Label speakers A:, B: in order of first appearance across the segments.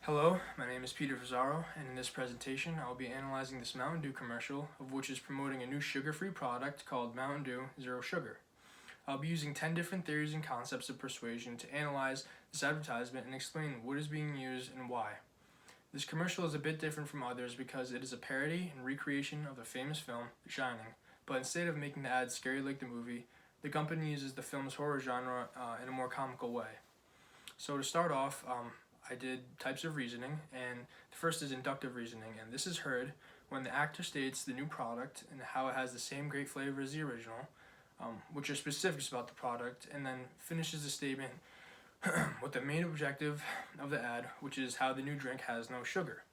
A: Hello, my name is Peter Fusaro, and in this presentation I will be analyzing this Mountain Dew commercial, of which is promoting a new sugar-free product called Mountain Dew Zero Sugar. I'll be using 10 different theories and concepts of persuasion to analyze this advertisement and explain what is being used and why. This commercial is a bit different from others because it is a parody and recreation of the famous film The Shining, but instead of making the ad scary like the movie, the company uses the film's horror genre in a more comical way. So to start off, I did types of reasoning, and the first is inductive reasoning, and this is heard when the actor states the new product and how it has the same great flavor as the original, which are specifics about the product, and then finishes the statement with the main objective of the ad, which is how the new drink has no sugar.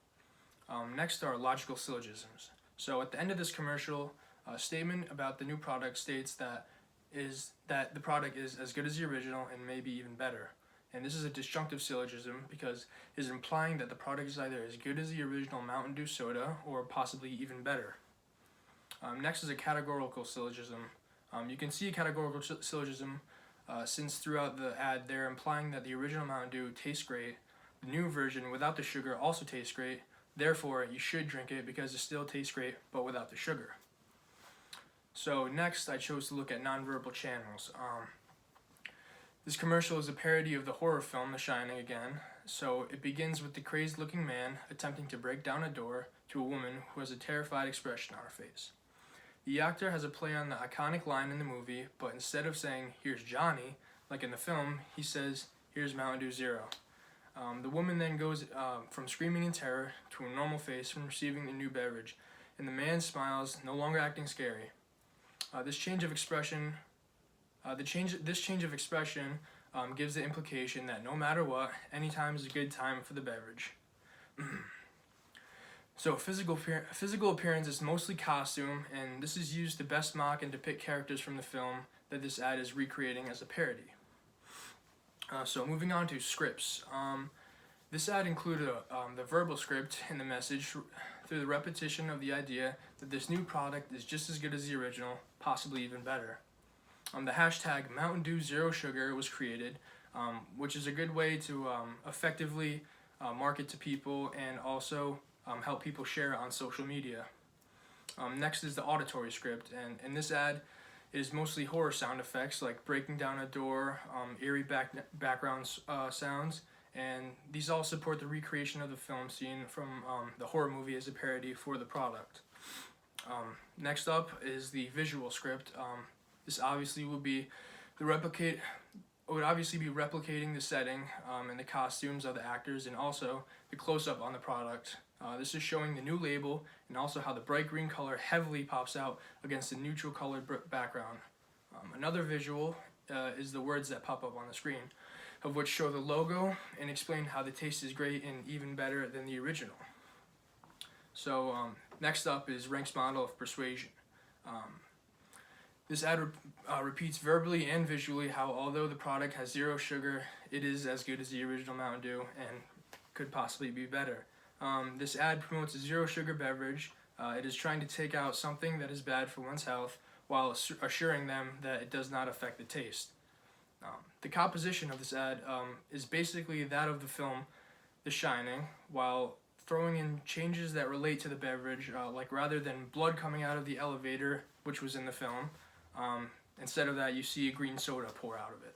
A: Next are logical syllogisms. So at the end of this commercial, a statement about the new product states that the product is as good as the original and maybe even better. And this is a disjunctive syllogism because it is implying that the product is either as good as the original Mountain Dew soda or possibly even better. Next is a categorical syllogism. You can see a categorical syllogism since throughout the ad they're implying that the original Mountain Dew tastes great, the new version without the sugar also tastes great, therefore you should drink it because it still tastes great but without the sugar. So next I chose to look at nonverbal channels. This commercial is a parody of the horror film The Shining again, so it begins with the crazed looking man attempting to break down a door to a woman who has a terrified expression on her face. The actor has a play on the iconic line in the movie, but instead of saying, "Here's Johnny," like in the film, he says, "Here's Mountain Dew Zero." The woman then goes from screaming in terror to a normal face from receiving the new beverage, and the man smiles, no longer acting scary. This change of expression gives the implication that no matter what, any time is a good time for the beverage. So physical appearance is mostly costume, and this is used to best mock and depict characters from the film that this ad is recreating as a parody. So moving on to scripts. This ad included the verbal script in the message through the repetition of the idea that this new product is just as good as the original, possibly even better. The hashtag Mountain Dew Zero Sugar was created, which is a good way to effectively market to people and also help people share it on social media. Next is the auditory script, and in this ad it is mostly horror sound effects like breaking down a door, eerie background sounds, and these all support the recreation of the film scene from the horror movie as a parody for the product. Next up is the visual script. This obviously would be replicating the setting and the costumes of the actors, and also the close-up on the product. This is showing the new label and also how the bright green color heavily pops out against the neutral colored background. Another visual is the words that pop up on the screen, of which show the logo and explain how the taste is great and even better than the original. So next up is Rank's model of persuasion. This ad repeats verbally and visually how although the product has zero sugar, it is as good as the original Mountain Dew and could possibly be better. This ad promotes a zero sugar beverage. It is trying to take out something that is bad for one's health while assuring them that it does not affect the taste. The composition of this ad is basically that of the film The Shining, while throwing in changes that relate to the beverage, like rather than blood coming out of the elevator, which was in the film, instead of that you see a green soda pour out of it.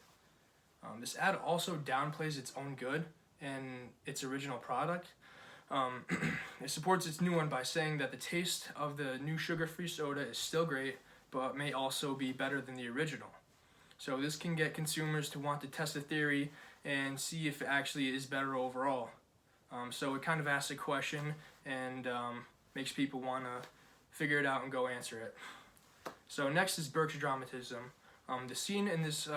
A: This ad also downplays its own good and its original product. It supports its new one by saying that the taste of the new sugar-free soda is still great, but may also be better than the original. So this can get consumers to want to test the theory and see if it actually is better overall. So it kind of asks a question and makes people want to figure it out and go answer it. So next is Burke's dramatism. The scene is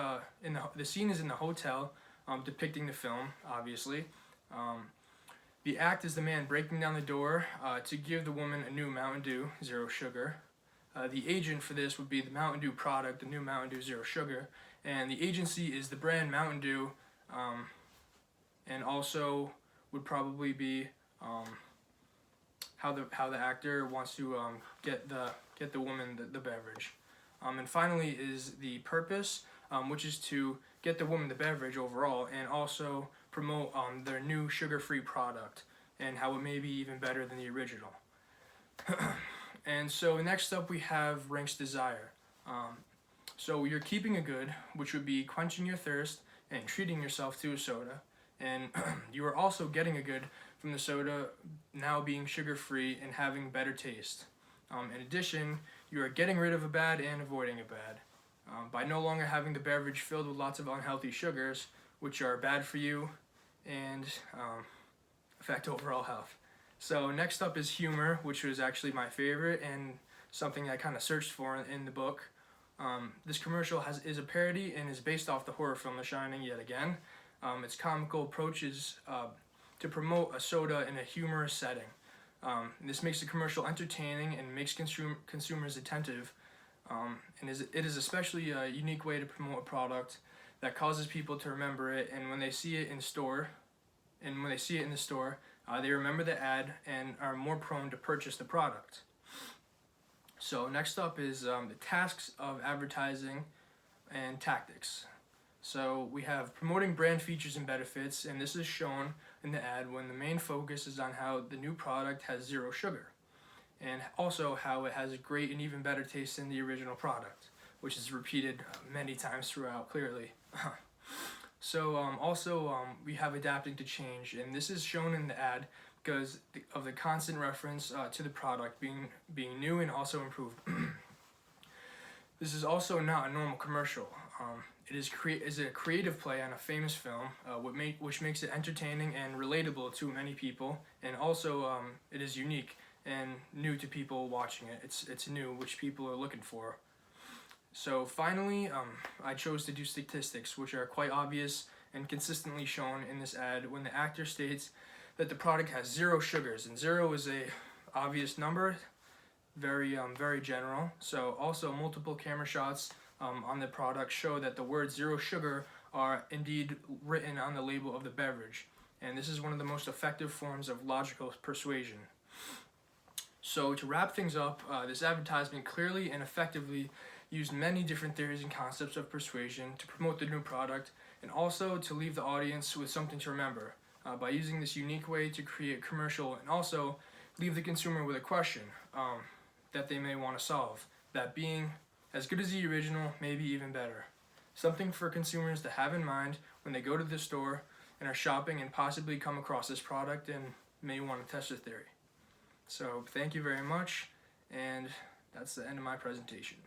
A: in the hotel, depicting the film, obviously. The act is the man breaking down the door to give the woman a new Mountain Dew Zero Sugar. The agent for this would be the Mountain Dew product, the new Mountain Dew Zero Sugar, and the agency is the brand Mountain Dew, and also would probably be how the actor wants to get the woman the beverage. And finally is the purpose, which is to get the woman the beverage overall, and also promote their new sugar-free product and how it may be even better than the original. And so next up we have Rink's Desire. So you're keeping a good, which would be quenching your thirst and treating yourself to a soda. And you are also getting a good from the soda now being sugar-free and having better taste. In addition, you are getting rid of a bad and avoiding a bad by no longer having the beverage filled with lots of unhealthy sugars, which are bad for you and affect overall health. So next up is Humor, which was actually my favorite and something I kind of searched for in the book. This commercial is a parody and is based off the horror film The Shining yet again. Its comical approach is to promote a soda in a humorous setting. This makes the commercial entertaining and makes consumers attentive. And it is especially a unique way to promote a product that causes people to remember it, and when they see it in the store, they remember the ad and are more prone to purchase the product. So next up is the tasks of advertising and tactics. So we have promoting brand features and benefits, and this is shown in the ad when the main focus is on how the new product has zero sugar, and also how it has a great and even better taste than the original product, which is repeated many times throughout, clearly. So also we have adapting to change, and this is shown in the ad because of the constant reference to the product being new and also improved. This is also not a normal commercial. It is a creative play on a famous film, which makes it entertaining and relatable to many people, and also it is unique and new to people watching it. It's new, which people are looking for. So finally, I chose to do statistics, which are quite obvious and consistently shown in this ad when the actor states that the product has 0 sugars, and 0 is a obvious number, very general. So also multiple camera shots on the product show that the words 0 sugar are indeed written on the label of the beverage, and this is one of the most effective forms of logical persuasion. So to wrap things up, this advertisement clearly and effectively used many different theories and concepts of persuasion to promote the new product, and also to leave the audience with something to remember by using this unique way to create a commercial, and also leave the consumer with a question that they may want to solve, that being as good as the original, maybe even better. Something for consumers to have in mind when they go to the store and are shopping and possibly come across this product and may want to test the theory. So thank you very much, and that's the end of my presentation.